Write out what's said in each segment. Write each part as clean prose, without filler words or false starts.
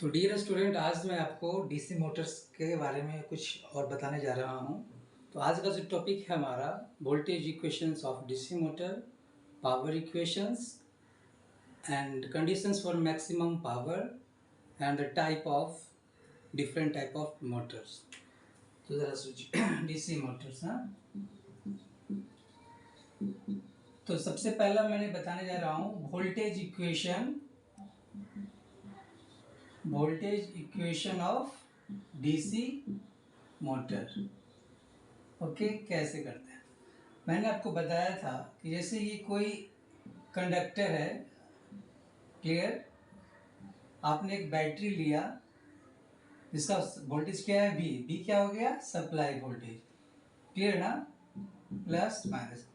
तो dear student, आज मैं आपको डीसी मोटर्स के बारे में कुछ और बताने जा रहा हूँ। तो आज का जो टॉपिक है हमारा voltage equations of DC motor, power equations and conditions for maximum power and the type of different type of Motors. तो ज़रा सोचिए डीसी मोटर्स। हाँ, तो सबसे पहला मैंने बताने जा रहा हूँ voltage equation of DC motor. Okay, कैसे करते हैं? मैंने आपको बताया था कि जैसे ये कोई कंडक्टर है, क्लियर। आपने एक बैटरी लिया जिसका वोल्टेज क्या है, बी क्या हो गया, सप्लाई वोल्टेज, क्लियर ना, प्लस माइनस।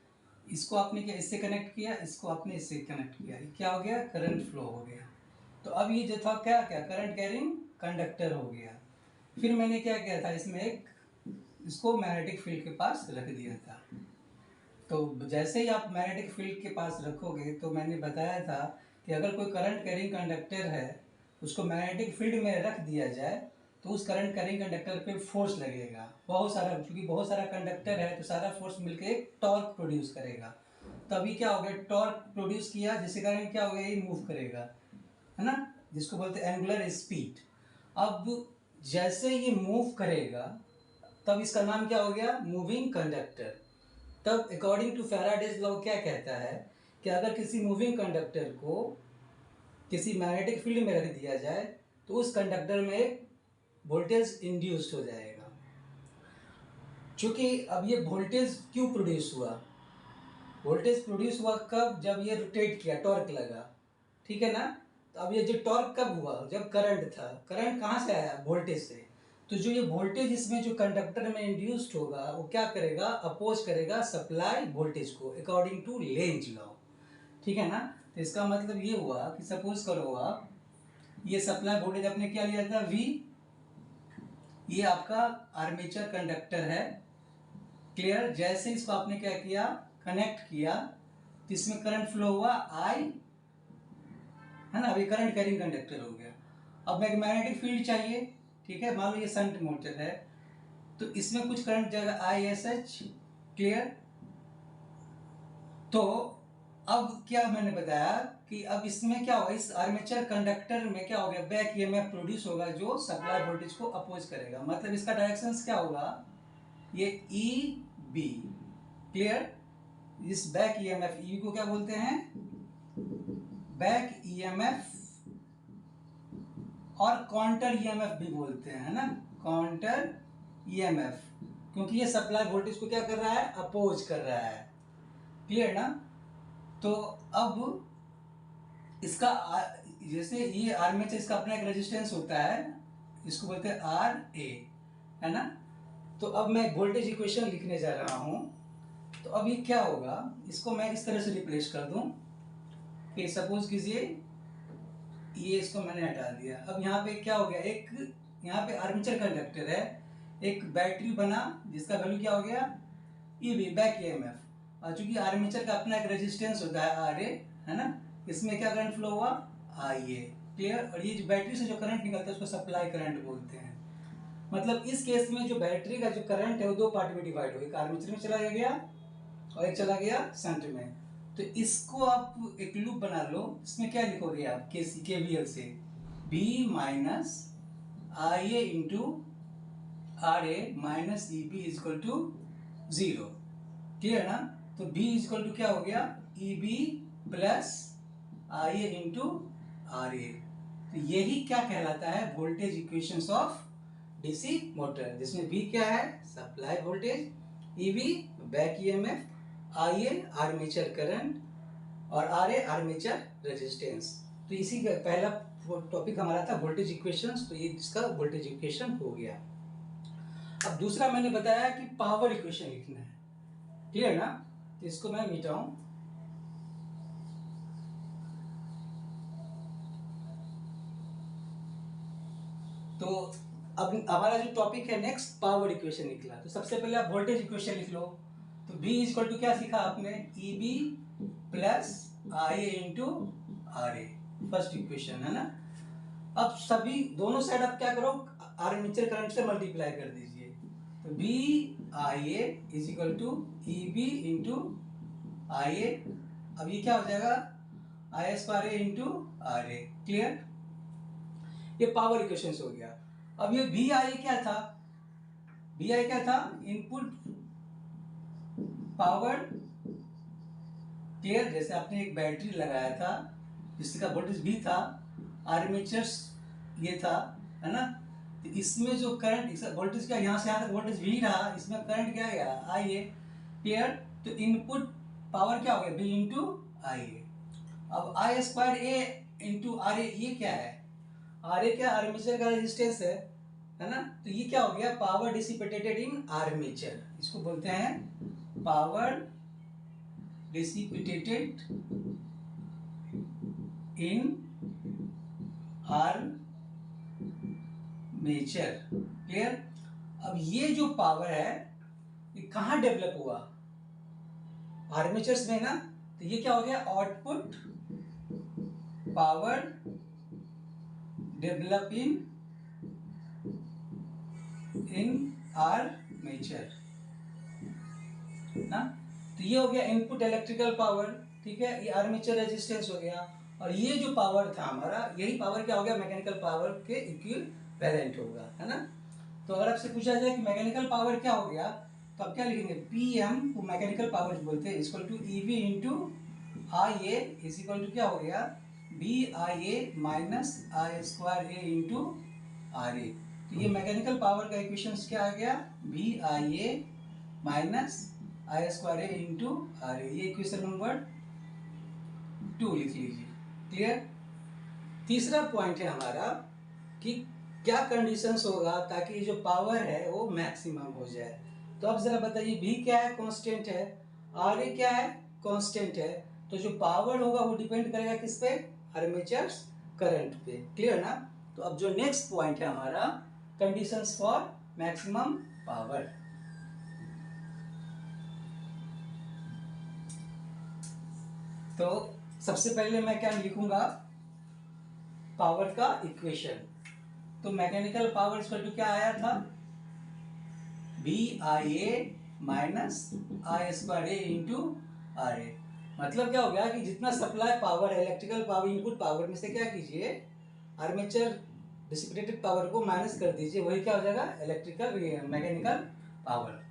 इसको आपने क्या इससे कनेक्ट किया, इसको आपने इससे कनेक्ट किया, क्या हो गया, करंट फ्लो हो गया। तो अब ये जो था क्या करंट कैरिंग कंडक्टर हो गया। फिर मैंने क्या किया था, इसमें एक इसको मैग्नेटिक फील्ड के पास रख दिया था। तो जैसे ही आप मैग्नेटिक फील्ड के पास रखोगे, तो मैंने बताया था कि अगर कोई करंट कैरिंग कंडक्टर है, उसको मैग्नेटिक फील्ड में रख दिया जाए तो उस करंट कैरिंग कंडक्टर पे फोर्स लगेगा बहुत सारा, क्योंकि बहुत सारा कंडक्टर है तो सारा फोर्स मिलकर एक टॉर्क प्रोड्यूस करेगा। तभी क्या हो गया, टॉर्क प्रोड्यूस किया, जिसके कारण क्या हो गया, ये मूव करेगा, है ना, जिसको बोलते हैं एंगुलर स्पीड। अब जैसे ये मूव करेगा तब इसका नाम क्या हो गया, मूविंग कंडक्टर। तब अकॉर्डिंग टू फैराडेज लॉ क्या कहता है कि अगर किसी मूविंग कंडक्टर को किसी मैग्नेटिक फील्ड में रख दिया जाए तो उस कंडक्टर में वोल्टेज इंड्यूस्ड हो जाएगा। चूंकि अब ये वोल्टेज क्यों प्रोड्यूस हुआ, वोल्टेज प्रोड्यूस हुआ कब, जब ये रोटेट किया, टॉर्क लगा, ठीक है ना। तो अब ये जो टॉर्क कब हुआ, जब करंट था। करंट कहाँ से आया, वोल्टेज से। तो जो ये वोल्टेज इसमें जो कंडक्टर में इंड्यूस्ड होगा वो क्या करेगा, अपोज करेगा सप्लाई वोल्टेज को अकॉर्डिंग टू लेंज लॉ, ठीक है ना। तो इसका मतलब ये हुआ कि सपोज करो आप ये सप्लाई वोल्टेज आपने क्या लिया था, V। ये आपका आर्मेचर कंडक्टर है, क्लियर। जैसे इसको आपने क्या किया, कनेक्ट किया, तो इसमें करंट फ्लो हुआ I, है ना। अभी करंट कैरिंग कंडक्टर हो गया। अब एक मैग्नेटिक फील्ड चाहिए, ठीक है। मान लो ये शंट मोटर है, तो इसमें कुछ करंट जाएगा ISH, क्लियर। तो अब क्या मैंने बताया कि अब इसमें क्या होगा, इस आर्मेचर कंडक्टर में क्या हो गया, बैक ईएमएफ प्रोड्यूस होगा जो सप्लाई वोल्टेज को अपोज करेगा। मतलब इसका डायरेक्शन क्या होगा, ये EB, क्लियर। इस बैक ईएमएफ ई को क्या बोलते हैं, बैक ईएमएफ, और काउंटर ईएमएफ भी बोलते हैं ना, काउंटर ईएमएफ, क्योंकि ये सप्लाई वोल्टेज को क्या कर रहा है, अपोज कर रहा है, क्लियर ना। तो अब इसका जैसे ये आर्मेचर, इसका अपना एक रेजिस्टेंस होता है, इसको बोलते हैं RA, है ना। तो अब मैं वोल्टेज इक्वेशन लिखने जा रहा हूं। तो अब ये क्या होगा, इसको मैं इस तरह से रिप्लेस कर दूं कि सपोज कीजिए ये इसको मैंने हटा दिया। अब यहाँ पे क्या हो गया, एक यहाँ पे आर्मेचर कंडक्टर है, एक बैटरी बना जिसका वैल्यू क्या हो गया, EB, बैक ईएमएफ। और चूंकि आर्मेचर का अपना एक रेजिस्टेंस होता है RA, है ना, इसमें क्या करंट फ्लो हुआ, IA, क्लियर। और ये जो बैटरी से जो करंट निकलता है उसको सप्लाई करंट बोलते हैं। मतलब इस केस में जो बैटरी का जो करंट है वो दो पार्ट में डिवाइड हो गया, एक आर्मेचर में चला गया और एक चला गया शंट में। तो इसको आप एक लूप बना लो, इसमें क्या लिखोगे आप, KVL से B minus IA into RA minus EB equal to 0, clear ना। तो B इजक्वल टू क्या हो गया, EB plus IA into RA। तो यही क्या कहलाता है, voltage equations of DC motor, जिसमें B क्या है, supply voltage, EB back EMF, IA armature current, और RA आर्मेचर रेजिस्टेंस। तो इसी का पहला टॉपिक हमारा था वोल्टेज इक्वेशंस। तो ये इसका वोल्टेज इक्वेशन हो गया। अब दूसरा मैंने बताया कि पावर इक्वेशन लिखना है, क्लियर ना। तो इसको मैं मिटाऊं, तो अब हमारा जो टॉपिक है नेक्स्ट, पावर इक्वेशन निकला। तो सबसे पहले आप वोल्टेज इक्वेशन लिख लो। तो B इक्वल टू क्या सीखा आपने, EB plus IA into RA, first equation है ना। अब सभी दोनों साइड आप क्या करो, आर्मेचर करंट से मल्टीप्लाई कर दीजिए। तो V I A is equal to E B into I A. अब ये क्या हो जाएगा, I square A into R A. Clear, ये पावर इक्वेशन हो गया। अब ये बी आई क्या था, बी आई क्या था, इनपुट पावर। क्लियर, जैसे आपने एक बैटरी लगाया था जिसका वोल्टेज भी था, आर्मेचर्स ये था, है ना। तो इसमें जो करंट वोल्टेज क्या, यहाँ से यहाँ तक वोल्टेज भी रहा, इसमें करंट क्या गया, आई ए। क्लियर, तो इनपुट पावर क्या हो गया, बी इंटू आई ए। अब आई square A into R A, ये क्या है, आर ए क्या, आर्मेचर का रेजिस्टेंस है ना। तो ये क्या हो गया, पावर डिसिपेटेड इन आर्मेचर, इसको बोलते हैं पावर डिसिपेटेड इन आर्मेचर। क्लियर, अब ये जो पावर है ये कहाँ डेवलप हुआ, आर्मेचर्स में ना। तो ये क्या हो गया, output power develop in armature ना। तो ये हो गया इनपुट इलेक्ट्रिकल पावर, ठीक है, ये आर्मेचर रेजिस्टेंस हो गया। और ये जो पावर था हमारा, यही पावर क्या हो गया, मैकेनिकल पावर के इक्विवेलेंट होगा, है ना। तो अगर आपसे पूछा जाए कि मैकेनिकल पावर क्या हो गया, तो आप क्या लिखेंगे, पी एम को मैकेनिकल पावर बोलते हैं, equal to E V into I A is equal to क्या हो गया, V I A minus I square A into R A. तो ये मैकेनिकल पावर का इक्वेशन क्या आ गया, V I A minus I square A into R A. ये इक्वेशन नंबर 2 लिख लीजिए। क्लियर, तीसरा पॉइंट है हमारा कि क्या कंडीशंस होगा ताकि जो पावर है वो मैक्सिमम हो जाए। तो अब जरा बताइए, बी क्या है, कांस्टेंट है, आर ए क्या है, कांस्टेंट है। तो जो पावर होगा वो डिपेंड करेगा किस पे, आर्मेचर्स करंट पे। क्लियर ना। तो अब जो नेक्स्ट पॉइंट है हमारा, कंडीशंस फॉर मैक्सिमम पावर। तो सबसे पहले मैं क्या लिखूंगा, पावर का इक्वेशन। तो मैकेनिकल पावर इक्वल टू क्या आया था, V I A minus I square A into R A. मतलब क्या हो गया कि जितना सप्लाई पावर है, इलेक्ट्रिकल पावर, इनपुट पावर में से क्या कीजिए, आर्मेचर डिसिपेटेड पावर को माइनस कर दीजिए, वही क्या हो जाएगा, इलेक्ट्रिकल मैकेनिकल पावर।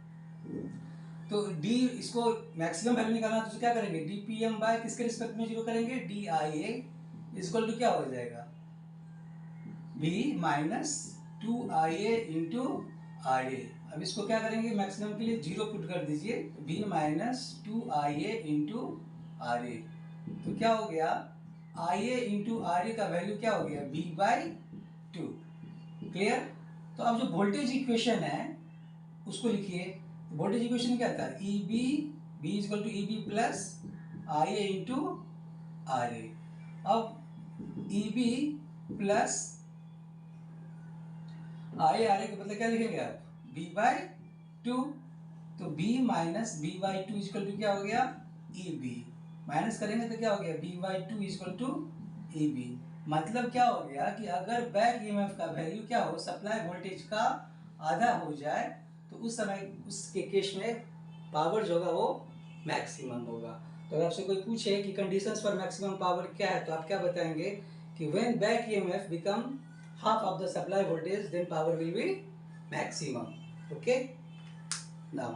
तो डी, इसको मैक्सिमम वैल्यू निकालना, तो क्या करेंगे, डी पी एम बाय किसके रिस्पेक्ट में जीरो करेंगे, D I A equal to क्या हो जाएगा, V minus 2IA into R A. अब इसको क्या करेंगे, मैक्सिमम के लिए जीरो पुट कर दीजिए, V minus 2IA into R A. तो क्या हो गया, आई ए इंटू आर ए का वैल्यू क्या हो गया, बी बाई 2। क्लियर, तो अब जो वोल्टेज इक्वेशन है उसको लिखिए। वोल्टेज इक्वेशन क्या था, E B, V equal to E B plus I A into R A. अब E B plus I R A के बदले क्या लिखेंगे आप, बी बाई 2। तो b minus B by 2 equal to क्या हो गया, ई बी। माइनस करेंगे तो क्या हो गया, b by 2 equal to E B. मतलब क्या हो गया कि अगर बैक ईएमएफ का वैल्यू क्या हो, सप्लाई वोल्टेज का आधा हो जाए, तो उस समय उसके केस में पावर जो होगा वो मैक्सिमम होगा। तो अगर आपसे कोई पूछे कि कंडीशंस फॉर मैक्सिमम पावर क्या है, तो आप क्या बताएंगे कि when back EMF become half of the supply voltage, then power will be maximum. Okay, now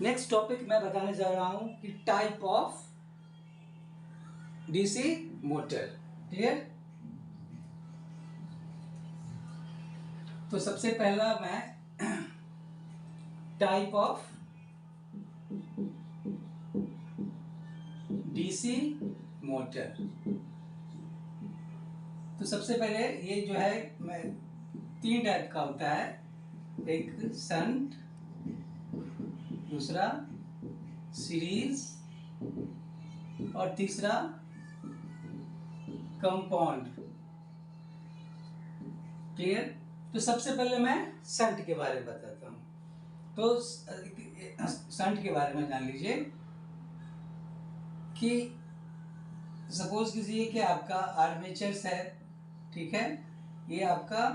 next topic मैं बताने जा रहा हूँ कि type of DC motor. Clear? तो सबसे पहला मैं type of DC motor। तो सबसे पहले ये जो है, मैं 3 टाइप का होता है, एक शंट, दूसरा सीरीज और तीसरा कंपाउंड। क्लियर, तो सबसे पहले मैं शंट के बारे में बताता हूँ। तो शंट के बारे में जान लीजिए कि सपोज कीजिए कि आपका आर्मेचर्स है, ठीक है, ये आपका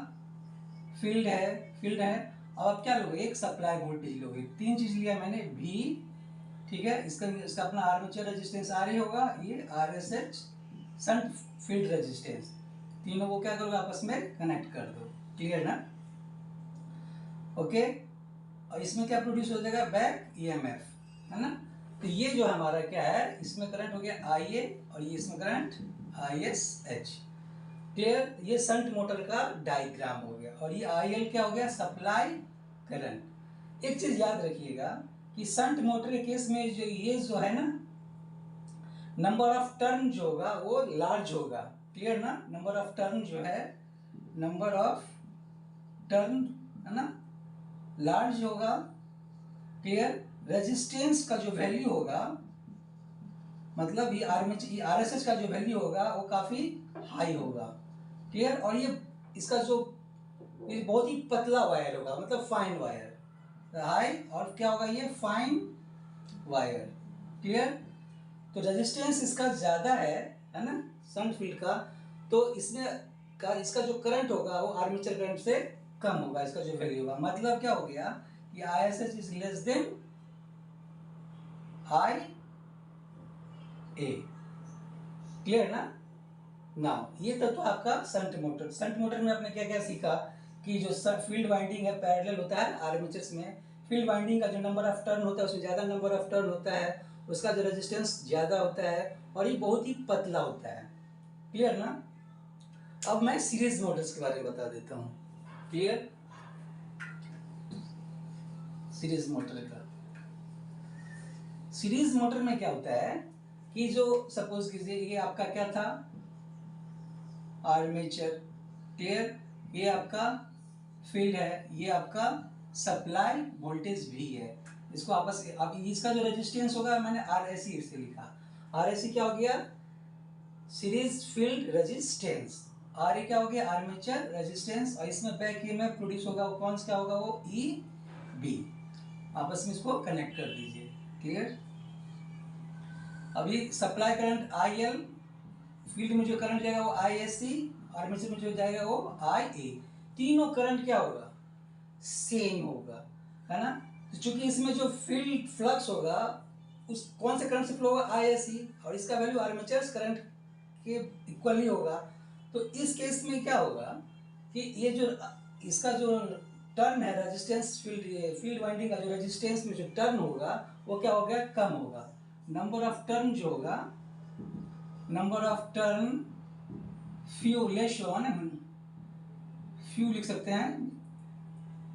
फील्ड है। अब आप क्या लोगे, एक सप्लाई वोल्टेज लोगे। तीन चीज लिया मैंने, भी, ठीक है, इसका अपना आर्मेचर रेजिस्टेंस आर ए होगा, ये R S H shunt field resistance, तीनों को क्या करोगे आपस में कनेक्ट कर दो। क्लियर ना? ओके। और इसमें क्या प्रोड्यूस हो जाएगा, बैक ईएमएफ, है ना। तो ये जो हमारा क्या है, इसमें करंट हो गया आई ए और ये इसमें current I S H. Clear? ये शंट मोटर का डायग्राम हो गया। और ये आई एल क्या हो गया, सप्लाई करंट। एक चीज याद रखिएगा कि शंट मोटर के केस में जो ये जो है ना, नंबर ऑफ टर्न जो होगा वो लार्ज होगा। क्लियर ना? नंबर ऑफ टर्न जो है, नंबर ऑफ टर्न, है ना, लार्ज होगा। क्लियर? रेजिस्टेंस का जो वैल्यू होगा, मतलब ये आरएसएस का जो वैल्यू होगा वो काफी हाई होगा। क्लियर? और ये इसका जो ये बहुत ही पतला वायर होगा, मतलब फाइन वायर, हाई, और क्या होगा, ये फाइन वायर। क्लियर? तो रेजिस्टेंस इसका ज्यादा है ना, शंट फील्ड का, तो इसमें इसका जो करंट होगा वो आर्मेचर करंट से कम होगा, इसका जो वैल्यू होगा। मतलब क्या हो गया कि ISH is less than I A. Clear ना? नाउ ये तो आपका शंट मोटर में आपने क्या क्या सीखा कि जो फील्ड वाइंडिंग है पैरेलल होता है आर्मेचर्स में। फील्ड वाइंडिंग का जो नंबर ऑफ टर्न होता है उसमें ज़्यादा नंबर ऑफ टर्न होता है, उसका जो रेजिस्टेंस ज़्यादा होता है और ये बहुत ही पतला होता है। क्लियर ना? अब मैं सीरीज मोटर्स के बारे में बता देता हूँ। क्लियर? सीरीज मोटर का, सीरीज मोटर में क्या होता है कि जो सपोज कीजिए ये आपका क्या था, आर्मेचर। क्लियर? ये आपका फील्ड है, ये आपका सप्लाई वोल्टेज भी है। इसको आपस अब इसका जो रेजिस्टेंस होगा मैंने आर एस सी से लिखा। आर एस सी क्या हो गया, series field resistance. R A क्या हो गया, आर्मेचर रेजिस्टेंस। और इसमें बैक ईएमएफ प्रोड्यूस होगा, वो कौन सा क्या होगा, वो ई बी। आपस में इसको कनेक्ट कर दीजिए। क्लियर? अभी supply current I L, field में जो करंट जाएगा वो आई एस सी, आर्मेचर में जो जाएगा वो आई ए। तीनों करंट क्या होगा, सेम होगा, है ना। तो चूंकि इसमें जो फील्ड फ्लक्स होगा उस कौन से करंट से फ्लो होगा, आई एस सी, और इसका वैल्यू आर्मेचर करंट के इक्वली होगा। तो इस केस में क्या होगा कि ये जो इसका जो टर्न है रेजिस्टेंस, फील्ड वाइंडिंग का जो रेजिस्टेंस में जो टर्न होगा वो क्या हो गया, कम होगा। नंबर ऑफ टर्न जो होगा, number of turn few less होगा ना, फ्यू लिख सकते हैं।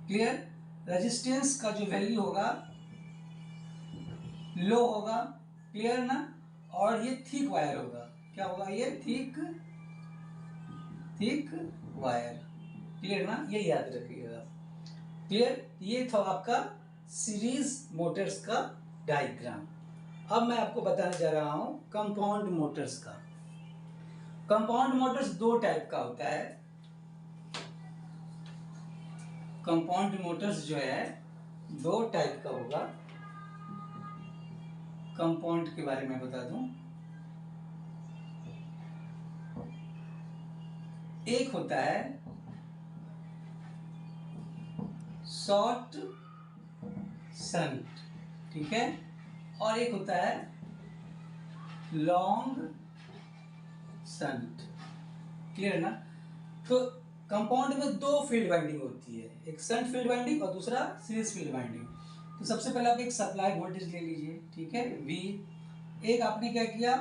क्लियर? रेजिस्टेंस का जो वैल्यू होगा लो होगा। क्लियर ना? और ये थिक वायर होगा, क्या होगा, ये थिक वायर। क्लियर ना? ये याद रखिएगा। क्लियर? ये था आपका सीरीज मोटर्स का डायग्राम। अब मैं आपको बताने जा रहा हूं कंपाउंड मोटर्स का। कंपाउंड मोटर्स दो टाइप का होता है। कंपाउंड मोटर्स जो है दो टाइप का होगा। कंपाउंड के बारे में बता दूं, एक होता है शॉर्ट शंट, ठीक है, और एक होता है लॉन्ग शंट। क्लियर ना? तो कंपाउंड में दो फील्ड वाइंडिंग होती है, एक शंट फील्ड वाइंडिंग और दूसरा सीरीज फील्ड वाइंडिंग। तो सबसे पहले आप एक सप्लाई वोल्टेज ले लीजिए, ठीक है, V। एक आपने क्या किया,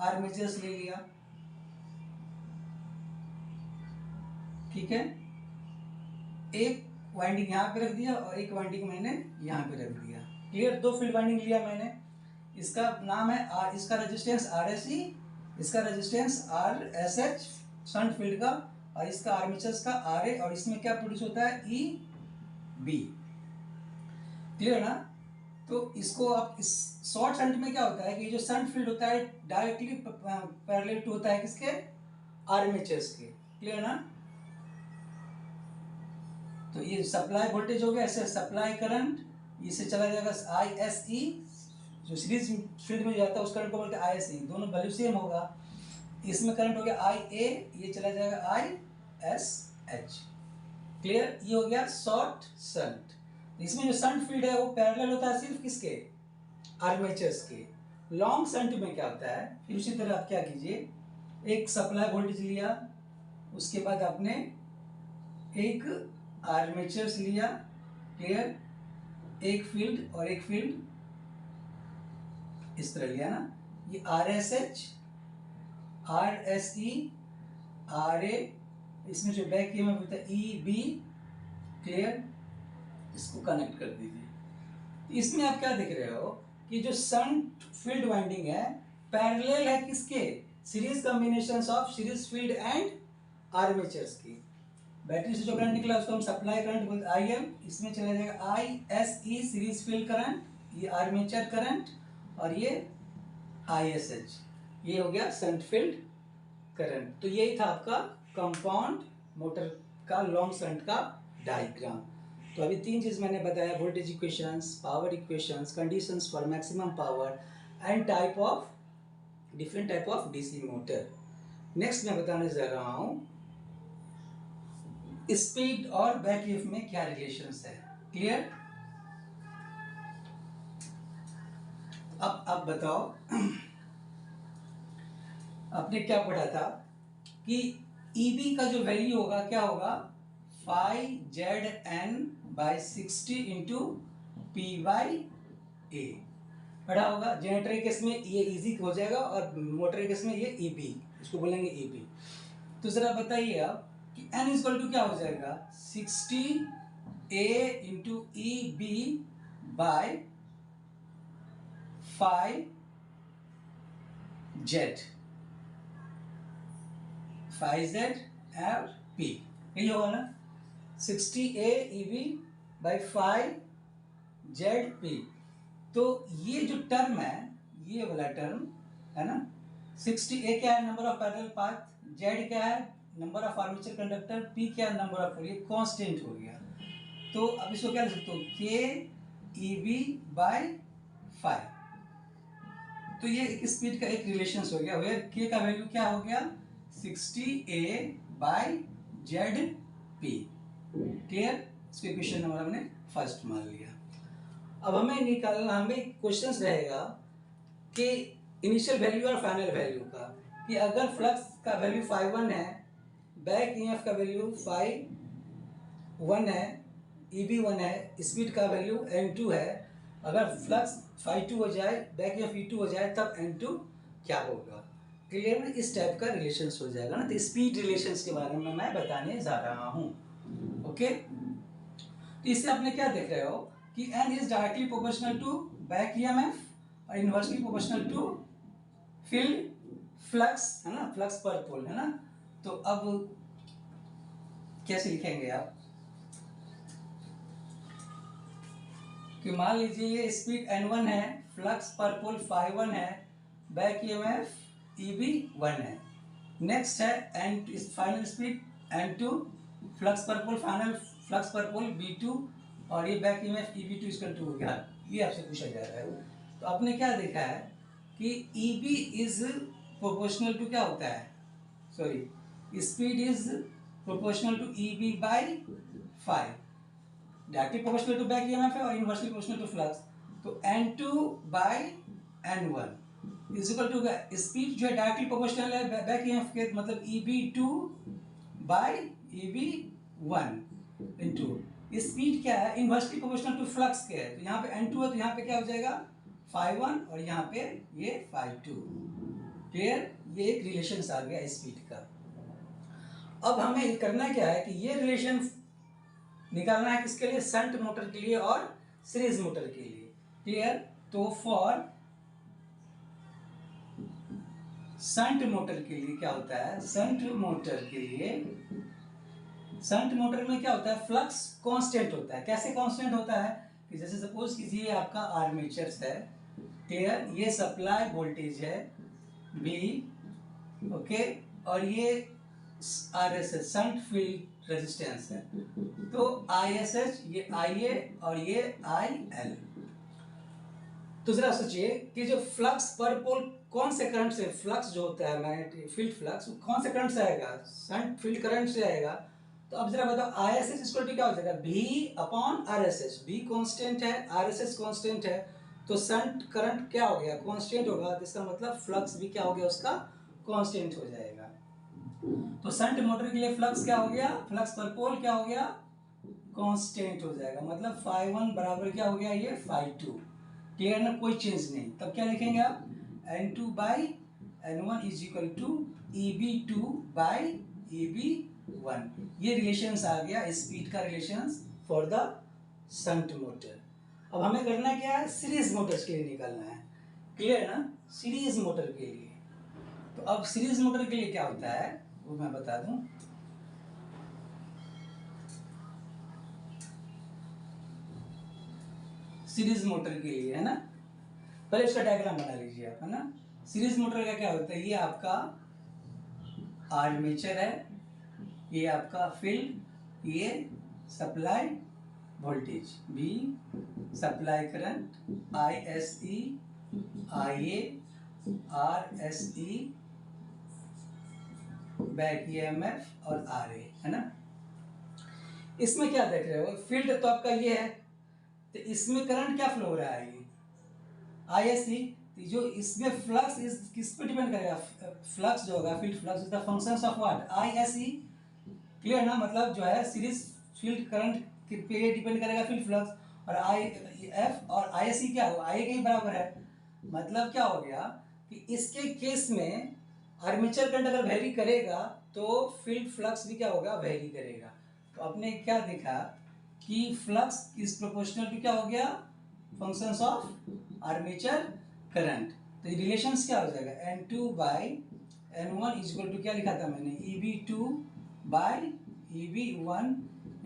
आर्मेचर्स ले लिया, ठीक है, एक वाइंडिंग यहाँ पे रख दिया और एक वाइंडिंग मैंने यहाँ पे रख दिया। क्लियर? दो फील्ड वाइंडिंग लिया मैंने, इसका नाम है आर, इसका रेजिस्टेंस आर एस सी, इसका resistance R S H shunt field का, और इसका आर्मेचर्स का आर ए, और इसमें क्या प्रोड्यूस होता है, ई बी। क्लियर ना? तो इसको आप इस शॉर्ट शंट में क्या होता है कि जो शंट फील्ड होता है डायरेक्टली पैरेलल टू होता है किसके, आर्मेचर्स के। क्लियर ना? तो ये सप्लाई वोल्टेज हो गया, ऐसे सप्लाई करंट इससे चला जाएगा आई एस ई, जो सीरीज फील्ड में जाता है उस करंट को बोलते हैं आई एस ई, दोनों वैल्यू सेम होगा। इसमें करंट हो गया आई ए, ये चला जाएगा आई एस एच। क्लियर? ये हो गया शॉर्ट शंट। इसमें जो शंट फील्ड है वो पैरेलल होता है सिर्फ किसके? आर्मेचर्स के। लॉन्ग शंट में क्या होता है, फिर उसी तरह आप क्या कीजिए, एक सप्लाई वोल्टेज लिया, उसके बाद आपने एक आर्मेचर्स लिया, क्लियर, एक फील्ड और एक फील्ड इस तरह लिया ना, ये R S H, R S E, R A, इसमें जो बैक ईएमएफ होता है ई बी, क्लियर, इसको कनेक्ट कर दीजिए। इसमें आप क्या देख रहे हो कि जो शंट फील्ड वाइंडिंग है पैरेलल है किसके? Series combinations of series field and armatures की। बैटरी से जो करंट निकला उसको हम सप्लाई करंट बोलते हैं, IM। इसमें चला जाएगा ISE सीरीज फील्ड करंट, ये आर्मेचर करंट, और ये ISH, ये हो गया शंट फील्ड करंट। तो यही था आपका कंपाउंड मोटर का लॉन्ग शंट का डायग्राम। तो अभी तीन चीज मैंने बताया, voltage equations, power equations, conditions for maximum power and type of different type of DC motor. Next मैं बताने जा रहा हूं स्पीड और बैक ईएमएफ में क्या रिलेशंस है। क्लियर? अब बताओ आपने क्या पढ़ा था कि EB का जो वैल्यू होगा क्या होगा? 5ZN/60 इंटू P/A पढ़ा होगा। जनरेटर के केस में ये इजी हो जाएगा और मोटर के केस में ये EB, इसको बोलेंगे EB। तो जरा बताइए आप कि N इक्वल टू क्या हो जाएगा? 60A into EB bye 5Z, 5Z और P, यही होगा ना? 60A EB by 5ZP। तो ये जो टर्म है, ये वाला टर्म है ना, 60A क्या है? Number of parallel path, Z क्या है? Number of armature conductor, P क्या है? नंबर ऑफ, ये कांस्टेंट हो गया। तो अब इसको क्या लिख सकते हो? K EB by 5। तो ये एक स्पीड का एक रिलेशन हो गया। वेयर K का वैल्यू क्या हो गया? 60A by ZP। क्लियर? इसको इक्वेशन नंबर हमने फर्स्ट मान लिया। अब हमें निकालना, हमें क्वेश्चंस रहेगा कि इनिशियल वैल्यू और फाइनल वैल्यू का, कि अगर फ्लक्स का वैल्यू 5 है, बैक ईएमएफ का वैल्यू 5 है, EB 1 है, स्पीड का वैल्यू N2 है, अगर फ्लक्स 5 हो जाए, बैक ईएमएफ E2 हो जाए, तब N2 क्या होगा? क्लियर में इस टाइप का रिलेशंस हो जाएगा ना। तो स्पीड रिलेशंस के बारे में मैं बताने जा रहा हूँ। ओके, तो इससे आपने क्या देख रहे हो कि N is directly proportional to back EMF और inversely proportional to field flux, है ना, फ्लक्स पर पोल, है ना। तो अब कैसे लिखेंगे आप कि मान लीजिए ये स्पीड N1 है, फ्लक्स पर पोल 5 है, बैक ईएमएफ EB1 है। नेक्स्ट है N, final speed N2, flux पर पोल, फाइनल फ्लक्स पर पोल B2, और ये back EMF EB2 equal to हो गया। ये आपसे पूछा जा रहा है। तो आपने क्या देखा है कि EB इज प्रोपोर्शनल टू क्या होता है, sorry, speed is proportional to EB by 5, directly proportional to back EMF है और इनवर्सली प्रोपोर्शनल टू फ्लक्स। तो N2 by N1 is equal to, speed जो है डायरेक्टली प्रोपोर्शनल है बैक ईएमएफ के, मतलब EB2 bye EB1 into speed क्या है, इनवर्सली प्रोपोर्शनल टू फ्लक्स के है। तो यहाँ पे N2 है, तो यहाँ पे क्या हो जाएगा 5-1, और यहाँ पे ये 5-2। क्लियर? ये एक रिलेशन आ गया स्पीड का। अब हमें करना क्या है कि ये रिलेशन निकालना है किसके लिए? शंट मोटर के लिए और सीरीज मोटर के लिए। क्लियर? तो फॉर शंट मोटर के लिए क्या होता है? शंट मोटर के लिए, शंट मोटर में क्या होता है? फ्लक्स कांस्टेंट होता है। कैसे कांस्टेंट होता है कि जैसे सपोज कीजिए आपका आर्मेचर्स है, क्लियर, ये सप्लाई वोल्टेज है V, ओके, और ये RSS शंट फील्ड रेजिस्टेंस है। तो ISH, ये IA और ये IL। तो जरा सोचिए कि जो फ्लक्स पर पोल कौन से करंट से, फ्लक्स जो होता है मैग्नेटिक फील्ड फ्लक्स, कौन से करंट से आएगा? शंट फील्ड करंट से आएगा। तो अब जरा बताओ I S S equal to क्या हो जाएगा, भी अपॉन आर एस एस। भी कॉन्स्टेंट है, आर एस एस कॉन्स्टेंट है, तो शंट करंट क्या हो गया, कांस्टेंट होगा, तो इसका मतलब फ्लक्स भी क्या हो गया, उसका कांस्टेंट हो जाएगा। तो शंट मोटर के लिए फ्लक्स क्या हो गया, फ्लक्स पर पोल क्या हो गया, कांस्टेंट हो जाएगा। मतलब φ1 बराबर क्या हो गया, ये φ2। क्लियर ना, कोई चेंज नहीं। तब क्या लिखेंगे आप, N2 by N1 is equal to EB2 by EB1। ये रिलेशंस आ गया स्पीड का relations for the shunt motor. अब हमें करना क्या है, सीरीज मोटर्स के लिए निकालना है। क्लियर ना, सीरीज मोटर के लिए। तो अब सीरीज मोटर के लिए क्या होता है वो मैं बता दूं। सीरीज मोटर के लिए है ना, पहले इसका डायग्राम बना लीजिए आप, है ना। सीरीज मोटर का क्या होता है, ये आपका आर्मेचर है, ये आपका फील्ड, ये supply voltage B, supply current I S E, I A, R S E, back EMF और आर ए, है ना। इसमें क्या देख रहे हो, फील्ड तो आपका ये है, तो इसमें करंट क्या फ्लो हो रहा है, ये आई एस ई। जो इसमें फ्लक्स इस किस पे डिपेंड करेगा, फ्लक्स जो होगा, field flux is the functions of what, I S E. Clear ना, मतलब जो है सीरीज फील्ड करंट पे डिपेंड करेगा फील्ड फ्लक्स, और आई एफ और आई एस ई क्या होगा, आई के ही बराबर है। मतलब क्या हो गया कि इसके केस में आर्मेचर करंट अगर वेरी करेगा तो फील्ड फ्लक्स भी क्या होगा, वेरी करेगा। तो आपने क्या देखा कि फ्लक्स इज प्रोपोर्शनल टू क्या हो गया, फंक्शंस ऑफ आर्मेचर करंट। तो ये रिलेशंस क्या हो जाएगा, N2 by N1 is equal to क्या लिखा था मैंने, EB2 by EB1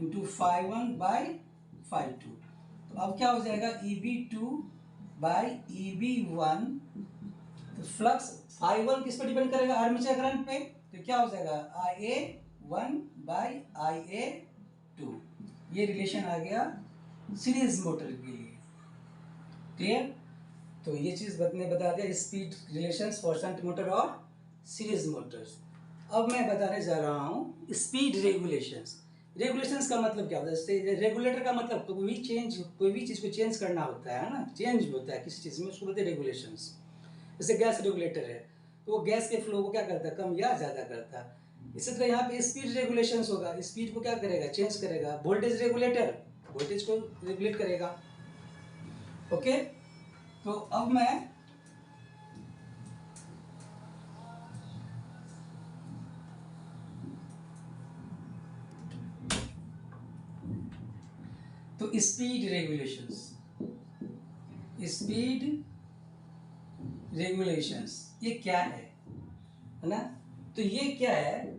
into φ1 by φ2। तो अब क्या हो जाएगा, EB2 बाई EB1। तो फ्लक्स φ1 किस पे डिपेंड करेगा, आर्मेचर करंट पे, तो क्या हो जाएगा IA1 बाई IA2। ये रिलेशन आ गया सीरीज मोटर के लिए। क्लियर, तो ये चीज ने बता दिया speed relations for shunt motor और सीरीज मोटर्स। अब मैं बताने जा रहा हूँ स्पीड रेगुलेशंस। रेगुलेशंस का मतलब क्या होता है, जैसे रेगुलेटर का मतलब कोई भी चीज़ को चेंज करना होता है ना, चेंज होता है किसी चीज़ में, उसको बोलते हैं रेगुलेशंस। जैसे गैस रेगुलेटर है, तो वो गैस के फ्लो को क्या करता है, कम या ज़्यादा करता है। इसी तरह यहाँ पे स्पीड रेगुलेशंस होगा, स्पीड को क्या करेगा, चेंज करेगा। वोल्टेज रेगुलेटर वोल्टेज को रेगुलेट करेगा। ओके, तो अब मैं तो स्पीड रेगुलेशंस ये क्या है ना। तो ये क्या है,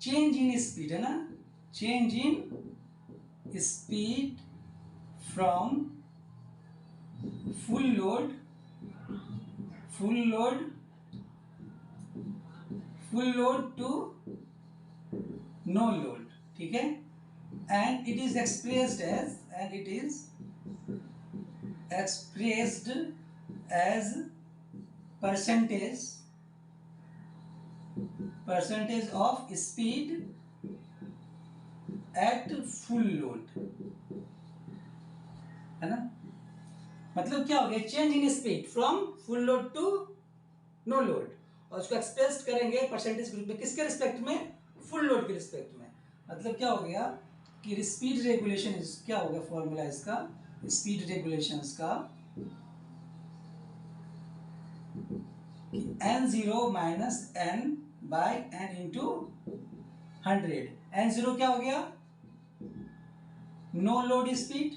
चेंज इन स्पीड, है ना, change in speed from full load to no load, ठीक है। and it is expressed as percentage of speed at full load, है ना। मतलब क्या हो गया, change in speed from full load to no load, और उसको एक्सप्रेस करेंगे परसेंटेज के रूप में, किसके रिस्पेक्ट में, फुल लोड के रिस्पेक्ट में। मतलब क्या हो गया कि स्पीड रेगुलेशन क्या हो गया, फॉर्मूला इसका स्पीड रेगुलेशंस का N0 minus N by N into 100। N0 क्या हो गया, नो लोड स्पीड,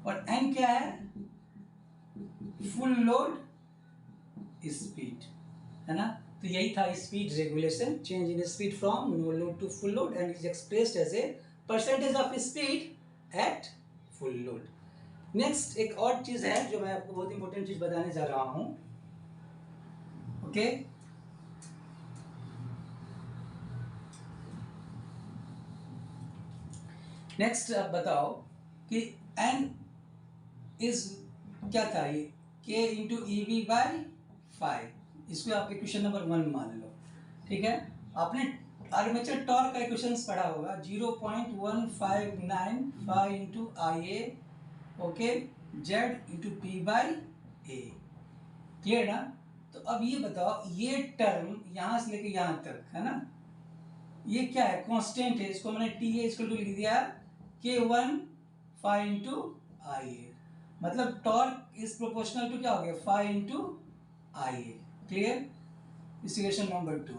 और N क्या है, फुल लोड स्पीड, है ना। तो यही था speed regulation, change in speed from no load to full load and is expressed as a percentage of speed at full load. Next एक और चीज है जो मैं आपको बहुत इंपॉर्टेंट चीज बताने जा रहा हूं। ओके, नेक्स्ट आप बताओ कि N इज क्या था, ये K इंटू EB बाई 5। इसको आप क्वेश्चन नंबर 1 मान लो, ठीक है। आपने आर्मेचर टॉर्क का इक्वेशंस पढ़ा होगा 0.1595 into I A, okay, Z into P by A, clear ना। तो अब ये बताओ, ये टर्म यहाँ से लेके यहाँ तक है ना, ये क्या है, कांस्टेंट है, इसको मैंने टी ए इसको लिख दिया K1 फाइव इंटू आई ए, मतलब टॉर्क इज प्रोपोर्शनल टू क्या हो गया, five into I A, clear. Equation number 2।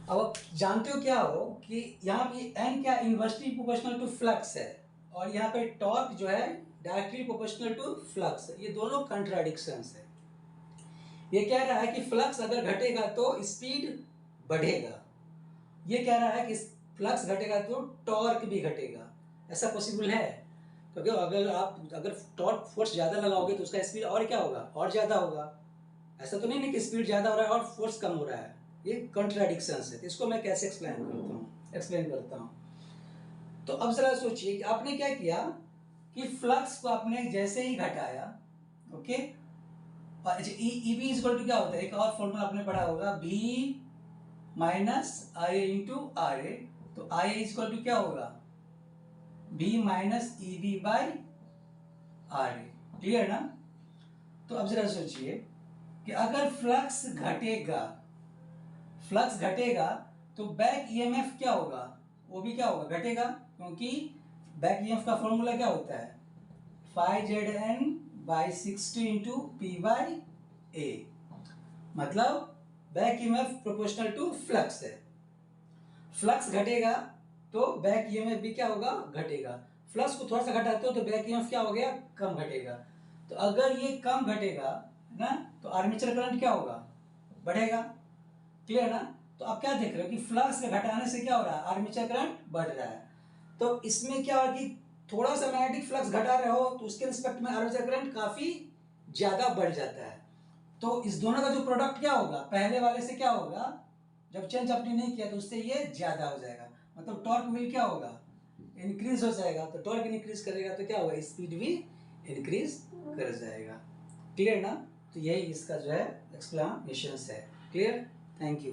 अब आप जानते हो क्या हो कि यहाँ पे एन क्या इन्वर्सली प्रोपोर्शनल टू फ्लक्स है, और यहाँ पे टॉर्क जो है डायरेक्टली प्रोपोर्शनल टू फ्लक्स है, ये दोनों कंट्राडिक्शंस है। ये कह रहा है कि फ्लक्स अगर घटेगा तो स्पीड बढ़ेगा, ये कह रहा है कि फ्लक्स घटेगा तो टॉर्क भी घटेगा। ऐसा पॉसिबल है? क्योंकि अगर टॉर्क फोर्स ज़्यादा लगाओगे तो उसका स्पीड और क्या होगा, और ज़्यादा होगा। ऐसा तो नहीं कि स्पीड ज़्यादा हो रहा है और फोर्स कम हो रहा है, ये कॉन्ट्राडिक्शंस है। तो इसको मैं कैसे एक्सप्लेन करता हूँ। तो अब जरा सोचिए कि आपने क्या किया कि फ्लक्स को आपने जैसे ही घटाया, ओके, और ई बी इक्वल टू क्या होता है, एक और फॉर्मूला आपने पढ़ा होगा, B minus I A into R A. तो आई ए इक्वल टू क्या होगा, B minus E B by R A, clear ना। तो अब जरा सोचिए कि अगर फ्लक्स घटेगा तो बैक ईएमएफ क्या होगा, वो भी क्या होगा, घटेगा, क्योंकि बैक ईएमएफ का फॉर्मूला क्या होता है, 5Zn/60 into P by A, मतलब back EMF proportional to flux है। फ्लक्स घटेगा तो बैक ईएमएफ भी क्या होगा, घटेगा। फ्लक्स को थोड़ा सा घटाते हो तो बैक ईएमएफ क्या हो गया, कम घटेगा। तो अगर ये कम घटेगा ना तो आर्मेचर करंट क्या होगा, बढ़ेगा, क्लियर ना। तो आप क्या देख रहे हो कि फ्लक्स के घटाने से क्या हो रहा है, आर्मेचर करंट बढ़ रहा है। तो इसमें क्या हो कि थोड़ा सा मैग्नेटिक फ्लक्स घटा रहे हो तो उसके रिस्पेक्ट में आर्मेचर करंट काफी ज्यादा बढ़ जाता है। तो इस दोनों का जो प्रोडक्ट क्या होगा, पहले वाले से क्या होगा, जब चेंज आपने नहीं किया तो उससे ये ज्यादा हो जाएगा, मतलब टॉर्क विल क्या होगा, इंक्रीज हो जाएगा। तो टॉर्क इंक्रीज करेगा तो क्या होगा, स्पीड भी इंक्रीज कर जाएगा, क्लियर ना। तो यही इसका जो है एक्सप्लेनेशन है, क्लियर। Thank you.